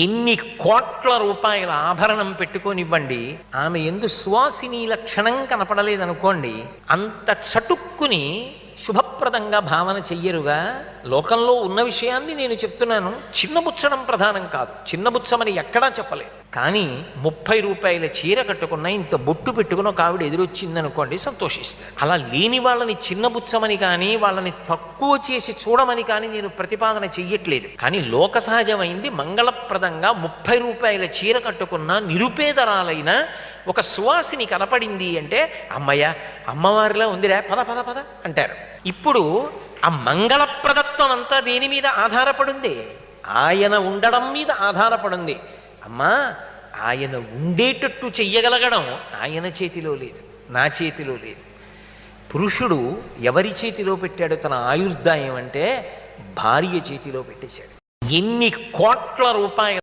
ఎన్ని కోట్ల రూపాయల ఆభరణం పెట్టుకొనివ్వండి, ఆమె ఎందు సువాసిని లక్షణం కనపడలేదనుకోండి, అంత చటుక్కుని శుభప్రదంగా భావన చెయ్యరుగా. లోకంలో ఉన్న విషయాన్ని నేను చెప్తున్నాను. చిన్నబుచ్చడం ప్రధానం కాదు, చిన్నబుచ్చమని ఎక్కడా చెప్పలేదు. కానీ 30 రూపాయల చీర కట్టుకున్న ఇంత బొట్టు పెట్టుకుని ఒక ఆవిడ ఎదురొచ్చిందనుకోండి, సంతోషిస్తారు. అలా లేని వాళ్ళని చిన్నబుచ్చమని కానీ వాళ్ళని తక్కువ చేసి చూడమని కానీ నేను ప్రతిపాదన చెయ్యట్లేదు. కానీ లోక సహజమైంది మంగళప్రదంగా 30 రూపాయల చీర కట్టుకున్న నిరుపేదరాలైన ఒక సువాసిని కనపడింది అంటే, అమ్మయ్య అమ్మవారిలా ఉందిరా, పద పద పద అంటారు. ఇప్పుడు ఆ మంగళప్రదత్వం అంతా దేని మీద ఆధారపడింది? ఆయన ఉండడం మీద ఆధారపడింది. అమ్మా, ఆయన ఉండేటట్టు చెయ్యగలగడం ఆయన చేతిలో లేదు, నా చేతిలో లేదు. పురుషుడు ఎవరి చేతిలో పెట్టాడు తన ఆయుర్దాయం అంటే భార్య చేతిలో పెట్టేశాడు. ఎన్ని కోట్ల రూపాయలు